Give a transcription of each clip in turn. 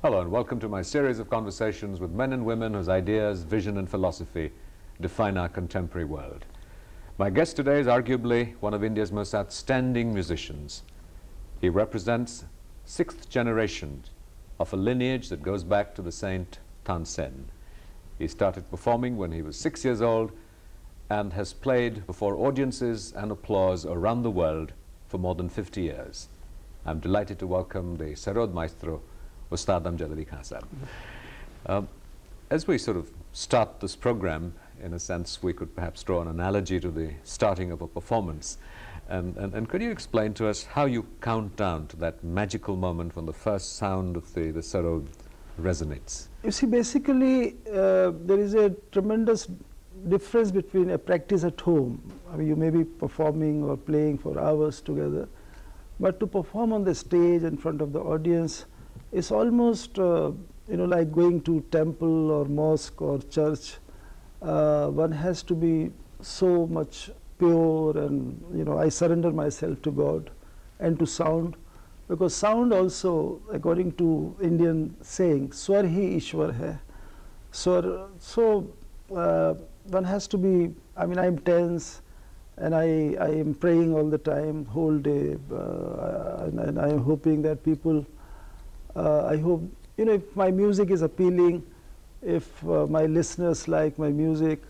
Hello and welcome to my series of conversations with men and women whose ideas, vision and philosophy define our contemporary world. My guest today is arguably one of India's most outstanding musicians. He represents sixth generation of a lineage that goes back to the Saint Tansen. He started performing when he was 6 years old and has played before audiences and applause around the world for more than 50 years. I'm delighted to welcome the Sarod maestro, Ustad Amjad Ali Khan. As we sort of start this program, in a sense, we could perhaps draw an analogy to the starting of a performance. And could you explain to us how you count down to that magical moment when the first sound of the Sarod resonates? You see, basically, there is a tremendous difference between a practice at home. I mean, you may be performing or playing for hours together, but to perform on the stage in front of the audience is almost, like going to temple or mosque or church. One has to be so much pure, and I surrender myself to God and to sound, because sound also, according to Indian saying, swar hi Ishwar hai. So one has to be, I am tense and I am praying all the time, whole day, and I am hoping that people, I hope, if my music is appealing, if my listeners like my music,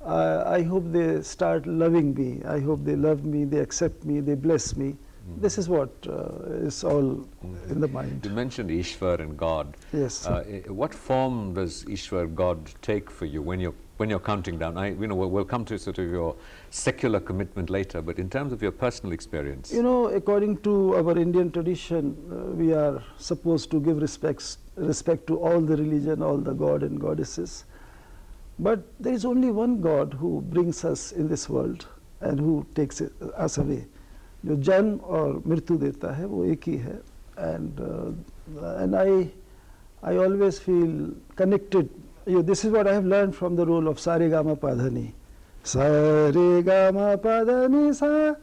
I hope they start loving me. I hope they love me, they accept me, they bless me. This is what is all in the mind. You mentioned Ishwar and God. Yes. What form does Ishwar, God, take for you when you're counting down? We'll come to sort of your secular commitment later, but in terms of your personal experience. According to our Indian tradition, we are supposed to give respect to all the religion, all the god and goddesses. But there is only one God who brings us in this world and who takes us away. जो जन्म और मृत्यु देता है वो एक ही है, and I always feel connected. This is what I have learned from the role of Sa Re Ga Ma Pa Dha Ni. Sa Re Ga Ma Pa Dha Ni Sa,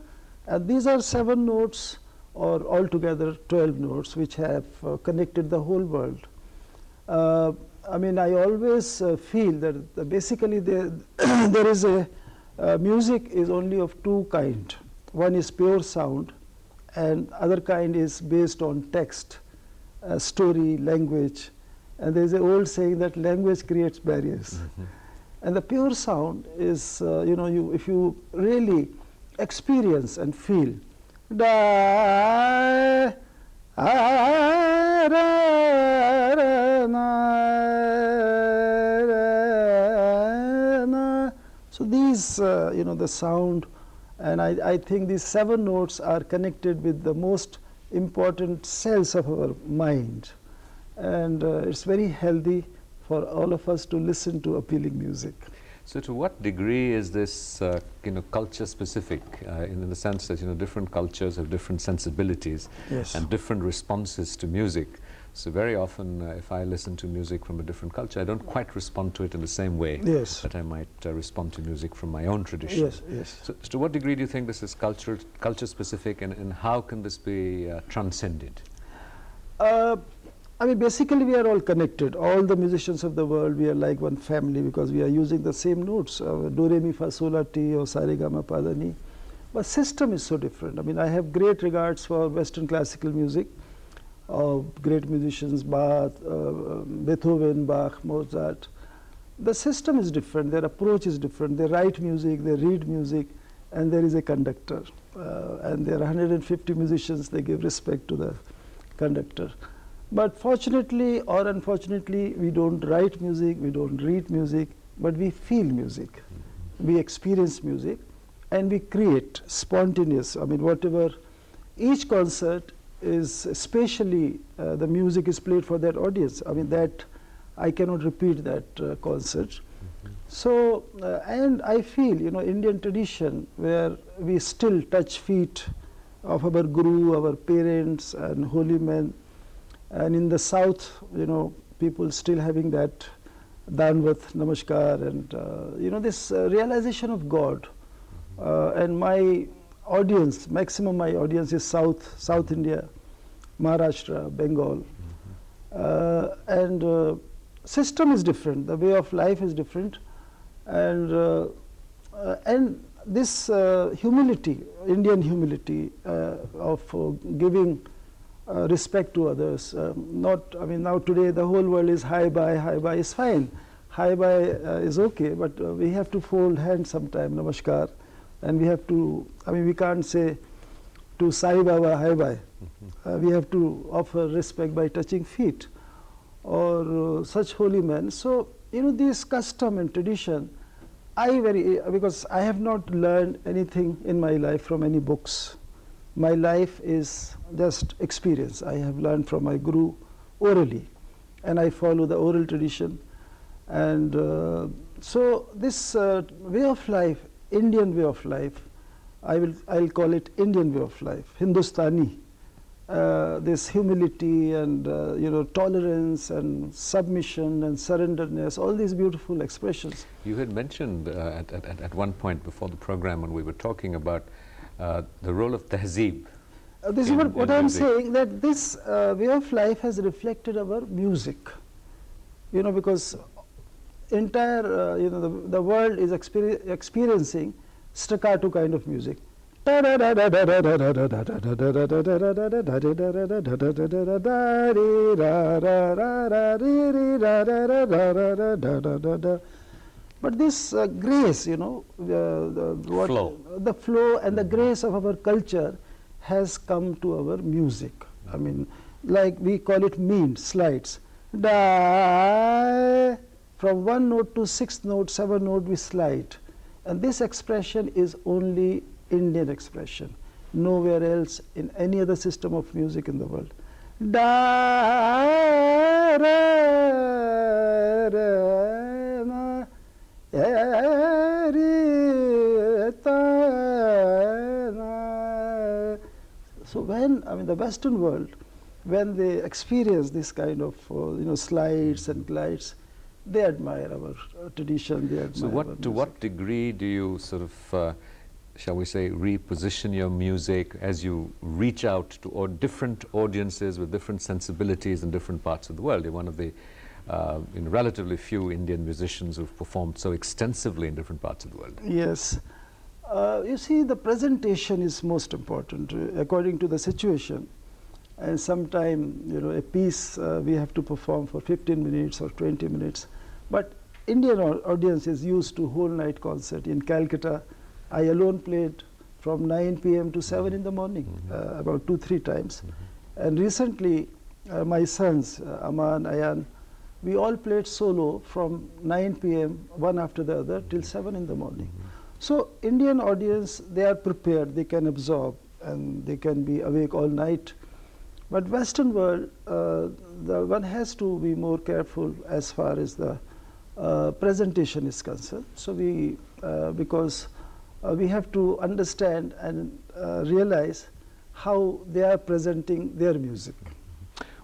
and these are 7 notes, or altogether 12 notes, which have connected the whole world. I always feel that basically there is music is only of two kinds. One is pure sound, and other kind is based on text, story, language. And there is an old saying that language creates barriers. And the pure sound is, if you really experience and feel, so these, the sound, and I think these 7 notes are connected with the most important cells of our mind. And it's very healthy for all of us to listen to appealing music. So to what degree is this culture specific, in the sense that different cultures have different sensibilities, yes, and different responses to music? So very often if I listen to music from a different culture, I don't quite respond to it in the same way, yes, that I might respond to music from my own tradition. Yes, yes. So to what degree do you think this is culture specific, and how can this be transcended? Basically we are all connected. All the musicians of the world, we are like one family, because we are using the same notes, do, re, mi, fa, sol, la, ti, or sa, re, ga, ma, pa, dha, ni. But system is so different. I have great regards for Western classical music, great musicians, Beethoven, Bach, Mozart. The system is different, their approach is different. They write music, they read music, and there is a conductor. And there are 150 musicians, they give respect to the conductor. But fortunately or unfortunately, we don't write music, we don't read music, but we feel music. We experience music, and we create spontaneous, whatever. Each concert is especially, the music is played for that audience. That I cannot repeat that concert. So, and I feel, Indian tradition, where we still touch feet of our guru, our parents and holy men. And in the south, people still having that Danvat, Namaskar, and this realization of God. And my audience, maximum my audience is South India, Maharashtra, Bengal. And system is different, the way of life is different, and this humility, Indian humility of giving respect to others. Not, I mean, now today the whole world is hi bye is fine. Hi bye is okay, but we have to fold hands sometime, namaskar, and we have to, I mean, we can't say to Sai Baba hi bye. We have to offer respect by touching feet or such holy men. So, you know, this custom and tradition, because I have not learned anything in my life from any books. My life is just experience. I have learned from my guru orally, and I follow the oral tradition. And so this way of life, Indian way of life, I'll call it Indian way of life, Hindustani. This humility and you know, tolerance and submission and surrenderness, all these beautiful expressions. You had mentioned at one point before the program when we were talking about the role of tehzeeb. This is what I'm saying, that this way of life has reflected our music. You know, because entire you know, the world is experiencing staccato kind of music. But this grace, you know, the flow and the grace of our culture has come to our music. I mean, like we call it mean, slides. Da, from one note to sixth note, seventh note we slide. And this expression is only Indian expression, nowhere else in any other system of music in the world. Da, ra, ra, na, ri, ta, na. So when, I mean, the Western world, when they experience this kind of you know, slides and glides, they admire our tradition, they admire our music. To what degree do you sort of shall we say, reposition your music as you reach out to different audiences with different sensibilities in different parts of the world? You're one of the relatively few Indian musicians who've performed so extensively in different parts of the world. Yes. You see, the presentation is most important according to the situation. And sometime, you know, a piece we have to perform for 15 minutes or 20 minutes. But Indian audience is used to whole night concert. In Calcutta, I alone played from 9 p.m. to 7 in the morning, about 2-3 times. And recently, my sons, Aman, Ayan, we all played solo from 9 p.m., one after the other, till 7 in the morning. So Indian audience, they are prepared, they can absorb, and they can be awake all night. But Western world, one has to be more careful as far as the presentation is concerned. So we, because we have to understand and realize how they are presenting their music.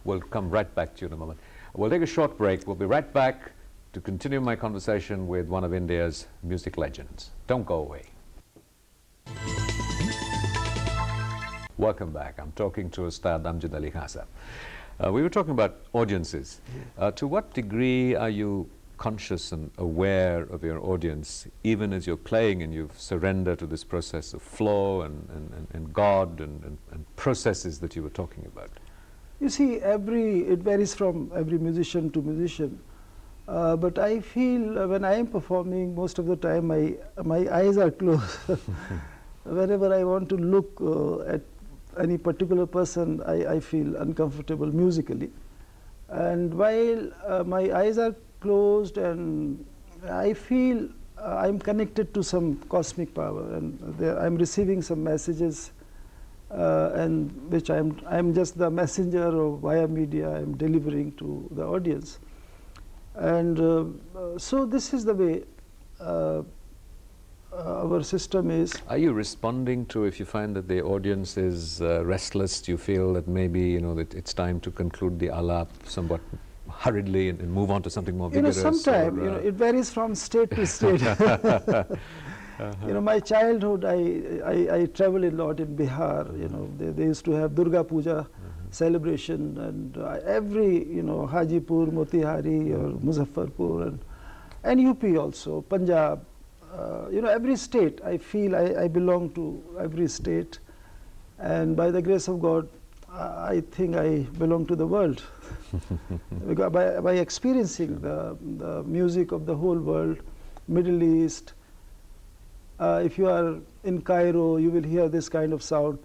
We'll come right back to you in a moment. We'll take a short break. We'll be right back to continue my conversation with one of India's music legends. Don't go away. Welcome back. I'm talking to Ustad Amjad Ali Khan. We were talking about audiences. To what degree are you conscious and aware of your audience, even as you're playing and you've surrendered to this process of flow and God and processes that you were talking about? You see, it varies from every musician to musician. But I feel when I am performing, most of the time my eyes are closed. Whenever I want to look at any particular person, I feel uncomfortable musically. And while my eyes are closed and I feel I'm connected to some cosmic power, and I'm receiving some messages and which I'm just the messenger or via media I'm delivering to the audience. And so this is the way our system is. Are you responding to, if you find that the audience is restless, do you feel that maybe, you know, that it's time to conclude the alap somewhat hurriedly and move on to something more vigorous? You know, sometimes, you know, it varies from state to state. You know, my childhood, I traveled a lot in Bihar. You know, they used to have Durga Puja celebration, and every, Hajipur, Motihari or Muzaffarpur and UP also, Punjab, every state, I feel I belong to every state, and by the grace of God, I think I belong to the world. Because by experiencing the music of the whole world, Middle East, if you are in Cairo, you will hear this kind of sound.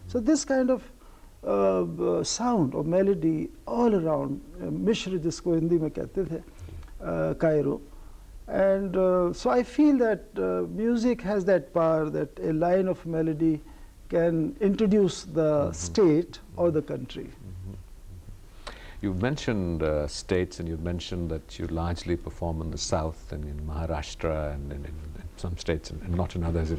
So this kind of sound or melody all around, Mishra jisko Hindi mein kehte the, Cairo. And so I feel that music has that power, that a line of melody can introduce the state or the country. You've mentioned states, and you've mentioned that you largely perform in the south and in Maharashtra and in some states and not in others.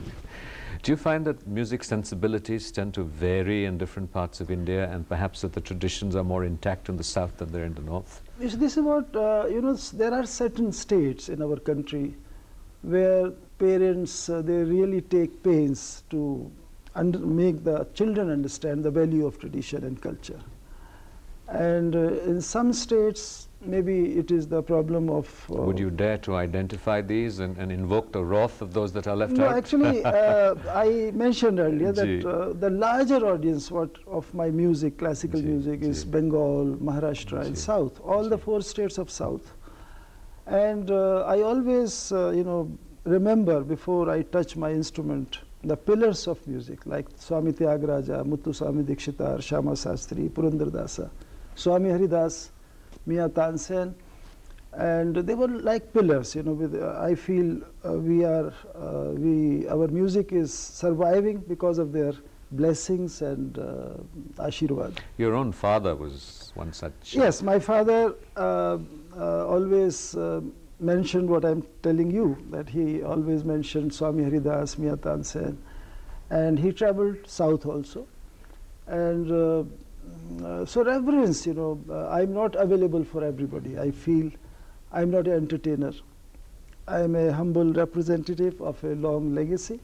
Do you find that music sensibilities tend to vary in different parts of India, and perhaps that the traditions are more intact in the south than they're in the north? This is what, there are certain states in our country where parents, they really take pains to make the children understand the value of tradition and culture. And in some states, maybe it is the problem of... Would you dare to identify these and invoke the wrath of those that are left out? No, actually, I mentioned earlier that the larger audience of my music, classical music, is Bengal, Maharashtra, and South, all the 4 states of South. And I always, remember before I touch my instrument, the pillars of music, like Swami Tyagaraja, Muthu Swami Dikshitar, Shyama Sastri, Purandar Dasa, Swami Haridas, Mia Tansen, and they were like pillars. I feel our music is surviving because of their blessings and ashirwad. Your own father was one such. Yes, my father always mentioned what I'm telling you, that he always mentioned Swami Haridas, Mia Tansen, and he traveled south also. And so reverence, I'm not available for everybody. I feel I'm not an entertainer. I'm a humble representative of a long legacy.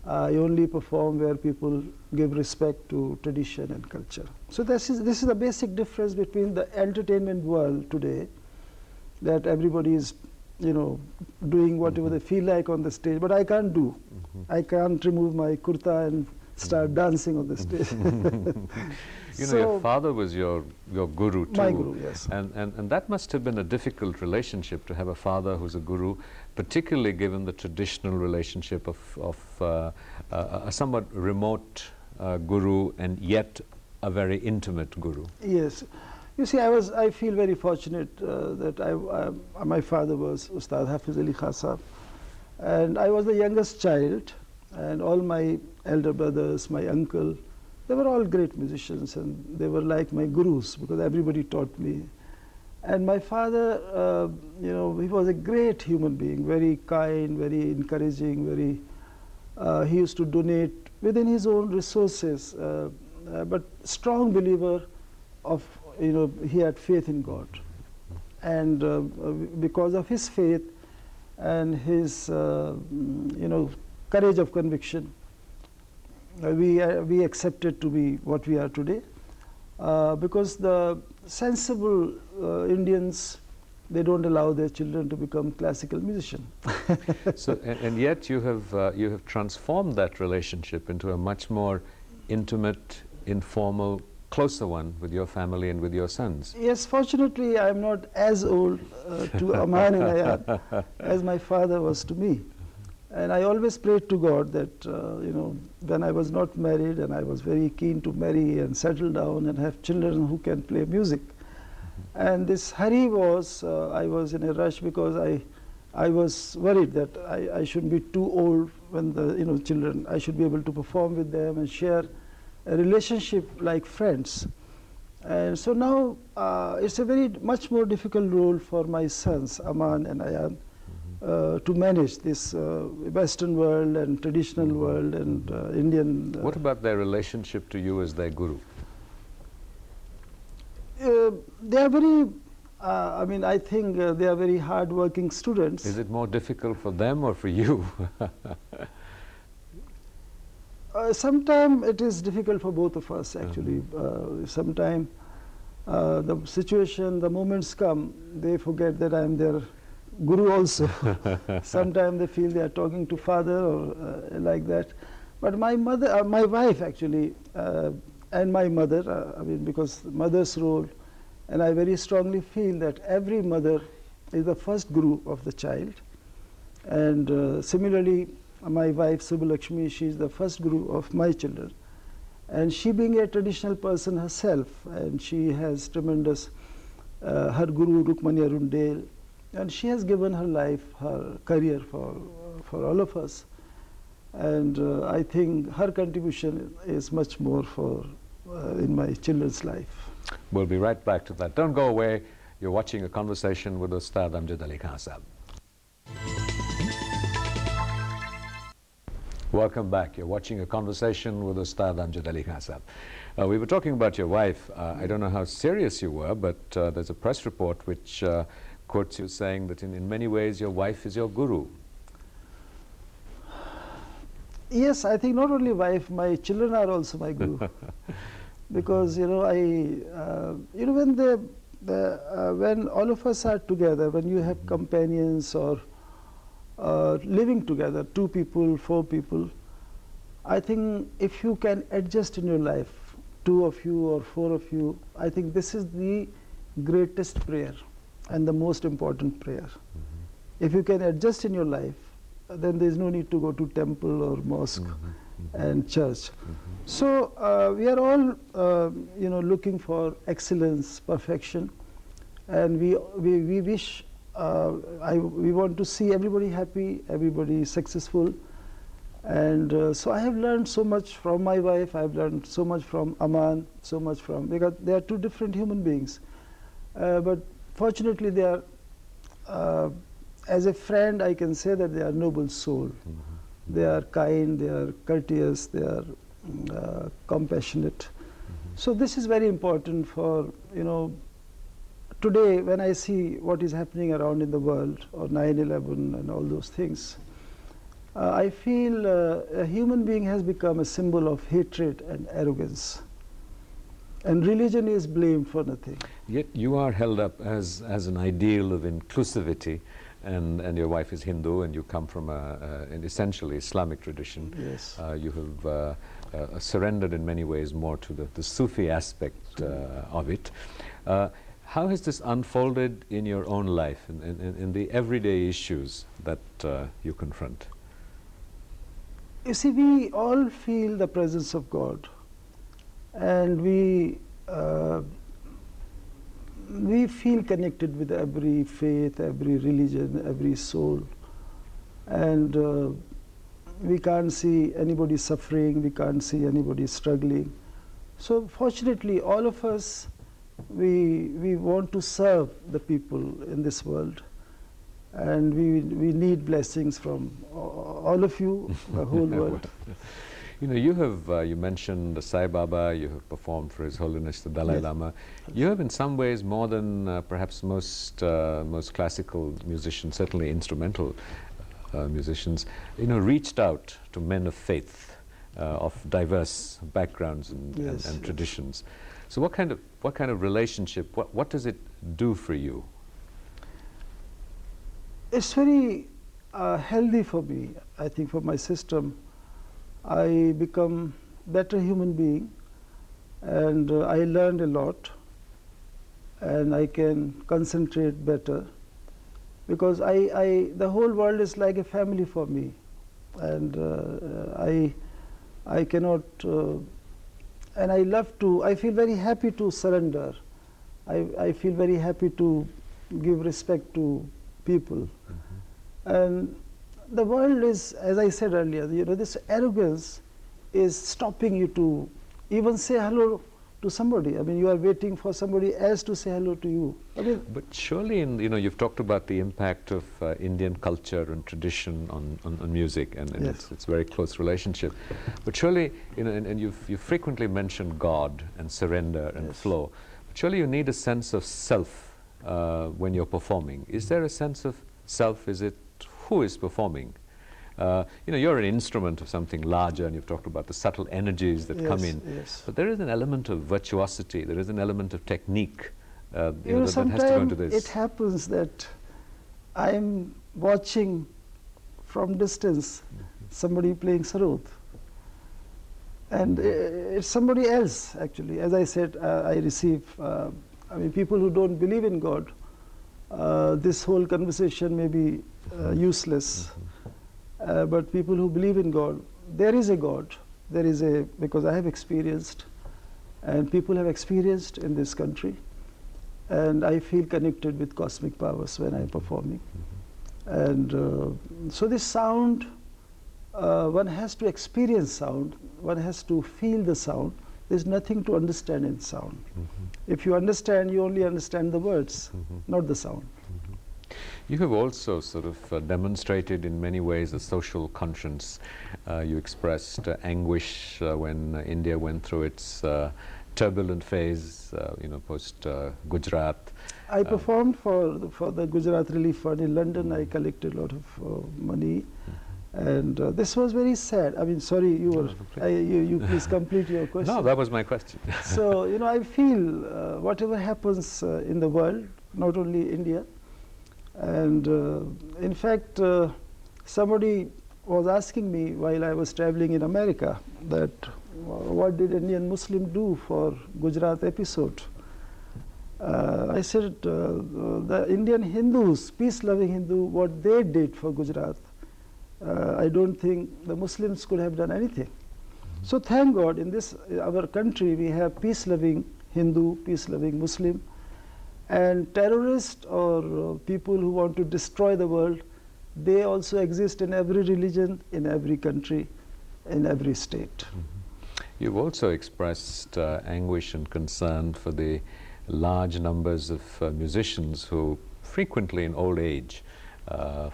I only perform where people give respect to tradition and culture. So this is the basic difference between the entertainment world today, that everybody is, doing whatever they feel like on the stage, but I can't do. I can't remove my kurta and start dancing on the stage. Your father was your guru too. My guru, yes. And that must have been a difficult relationship, to have a father who's a guru, particularly given the traditional relationship of a somewhat remote guru and yet a very intimate guru. Yes. You see, I feel very fortunate that my father was Ustad Hafiz Ali Khan Sahab, and I was the youngest child, and all my elder brothers, my uncle, they were all great musicians, and they were like my gurus because everybody taught me. And my father, he was a great human being, very kind, very encouraging, he used to donate within his own resources, but strong believer of, he had faith in God. And because of his faith and his, courage of conviction, we accepted to be what we are today, because the sensible Indians, they don't allow their children to become classical musicians. So, and yet you have transformed that relationship into a much more intimate, informal, closer one with your family and with your sons. Yes, fortunately, I am not as old to Aman and Ayad as my father was to me. And I always prayed to God that, when I was not married and I was very keen to marry and settle down and have children who can play music. And this hurry was, I was in a rush because I was worried that I shouldn't be too old when the children, I should be able to perform with them and share a relationship like friends. And so now it's a much more difficult role for my sons, Aman and Ayad, to manage this Western world and traditional world and Indian. What about their relationship to you as their guru? They are very, I mean, I think they are very hard-working students. Is it more difficult for them or for you? Sometimes it is difficult for both of us, actually. Sometimes the situation, the moments come, they forget that I am their guru also. Sometimes they feel they are talking to father or like that. But my mother, my wife actually, and my mother, I mean, because mother's role, and I very strongly feel that every mother is the first guru of the child. And similarly, my wife, Subbalakshmi, she is the first guru of my children. And she being a traditional person herself, and she has tremendous, her guru, Rukmani Arundale, and she has given her life, her career for all of us. And I think her contribution is much more for in my children's life. We'll be right back to that. Don't go away. You're watching a conversation with Ustad Amjad Ali Khan Sahab. Welcome back. You're watching a conversation with Ustad Amjad Ali Khan Sahab. We were talking about your wife. I don't know how serious you were, but there's a press report which quotes you saying that in many ways your wife is your guru. Yes, I think not only wife, my children are also my guru. Because you know, you know, when all of us are together, when you have companions or living together, 2 people, 4 people, I think if you can adjust in your life, 2 of you or 4 of you, I think this is the greatest prayer and the most important prayer. If you can adjust in your life, then there is no need to go to temple or mosque and church. So we are all you know, looking for excellence, perfection, and we wish, we want to see everybody happy, everybody successful. And so I have learned so much from my wife, I have learned so much from Aman, so much from, because they are 2 different human beings. But fortunately they are, as a friend I can say that they are noble soul. They are kind, they are courteous, they are compassionate. So this is very important for, you know, today when I see what is happening around in the world, or 9/11 and all those things, I feel a human being has become a symbol of hatred and arrogance. And religion is blamed for nothing. Yet you are held up as an ideal of inclusivity, and your wife is Hindu, and you come from an essentially Islamic tradition. Yes. You have surrendered in many ways more to the Sufi aspect of it. How has this unfolded in your own life, in the everyday issues that you confront? You see, we all feel the presence of God, and we feel connected with every faith, every religion, every soul, and we can't see anybody suffering, we can't see anybody struggling. So fortunately, all of us, we want to serve the people in this world, and we need blessings from all of you, the whole world. You know, you have, you mentioned Sai Baba, you have performed for His Holiness the Dalai Lama. You have in some ways more than perhaps most classical musicians, certainly instrumental musicians, you know, reached out to men of faith, of diverse backgrounds and traditions. So what kind of relationship, what does it do for you? It's very healthy for me, I think, for my system. I become better human being, and I learned a lot, and I can concentrate better, because the whole world is like a family for me, and I cannot, and I love to, I feel very happy to surrender. I feel very happy to give respect to people. And the world is, as I said earlier, you know, this arrogance is stopping you to even say hello to somebody. I mean, you are waiting for somebody else to say hello to you. I mean, but surely, you've talked about the impact of Indian culture and tradition on music, and Yes. it's a very close relationship. But surely, and you've frequently mentioned God and surrender and Yes. flow. But surely you need a sense of self when you're performing. Is there a sense of self? Is it who is performing? You're an instrument of something larger, and you've talked about the subtle energies that come in. Yes. But there is an element of virtuosity, there is an element of technique that has to go Sometimes into this. it happens that I am watching from distance somebody playing Sarod. And it's somebody else, actually. As I said, I receive, people who don't believe in God, this whole conversation may be useless. But people who believe in God, there is a God. Because I have experienced, and people have experienced in this country, and I feel connected with cosmic powers when I'm performing. And so this sound, one has to experience sound, one has to feel the sound. There's nothing to understand in sound. If you understand, you only understand the words, not the sound. You have also sort of demonstrated in many ways a social conscience. You expressed anguish when India went through its turbulent phase, post Gujarat. I performed for the Gujarat Relief Fund in London. I collected a lot of money. And this was very sad. I mean, sorry, you please complete your question. No, that was my question. So, I feel whatever happens in the world, not only India, and in fact, somebody was asking me while I was traveling in America that what did Indian Muslim do for Gujarat episode? I said the Indian Hindus, peace-loving Hindu, what they did for Gujarat, I don't think the Muslims could have done anything. So thank God in this our country we have peace-loving Hindu, peace-loving Muslim, and terrorists or people who want to destroy the world, they also exist in every religion, in every country, in every state. You've also expressed anguish and concern for the large numbers of musicians who frequently in old age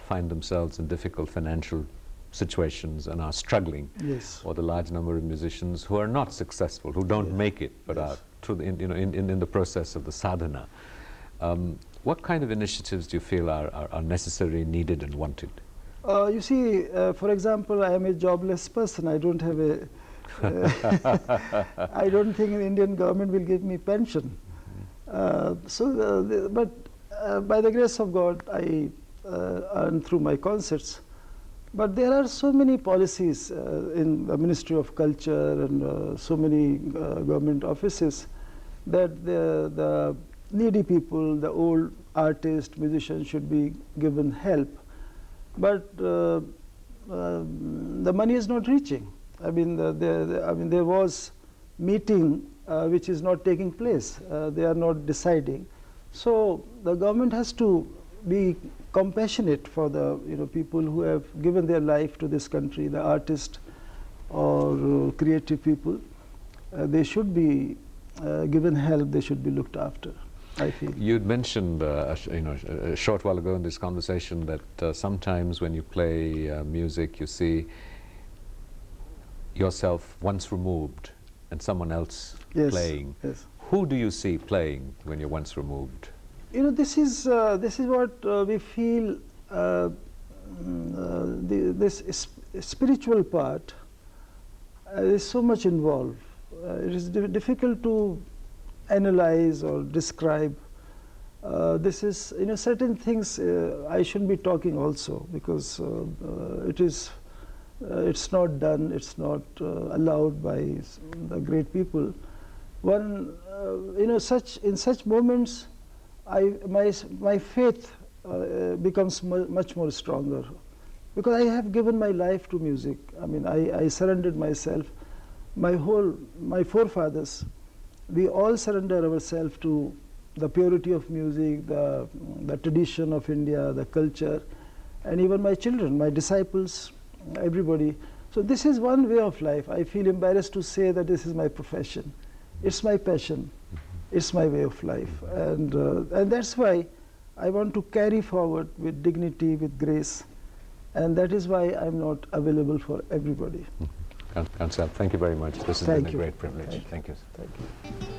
find themselves in difficult financial situations and are struggling. Yes. Or the large number of musicians who are not successful, who don't make it, but are through in the process of the sadhana. What kind of initiatives do you feel are necessary, needed, and wanted? You see, for example, I am a jobless person. I don't have a. I don't think the Indian government will give me pension. But by the grace of God, I earn through my concerts. But there are so many policies in the Ministry of Culture and so many government offices that the needy people, the old artists, musicians should be given help. But the money is not reaching. I mean, there was meeting which is not taking place. They are not deciding. So the government has to be compassionate for the people who have given their life to this country, the artists or creative people. They should be given help. They should be looked after, I feel. You'd mentioned a short while ago in this conversation that sometimes when you play music, you see yourself once removed and someone else playing. Yes. Who do you see playing when you're once removed? This is what we feel. This spiritual part is so much involved. It is difficult to analyze or describe. This is certain things I shouldn't be talking also because it's not done. It's not allowed by the great people. One in such moments. My faith becomes much more stronger because I have given my life to music. I mean, I surrendered myself. My forefathers, we all surrender ourselves to the purity of music, the tradition of India, the culture, and even my children, my disciples, everybody. So this is one way of life. I feel embarrassed to say that this is my profession. It's my passion. It's my way of life. And that's why I want to carry forward with dignity, with grace. And that is why I'm not available for everybody. Kansab, thank you very much. This has been a great privilege. Thank you. Thank you. Thank you.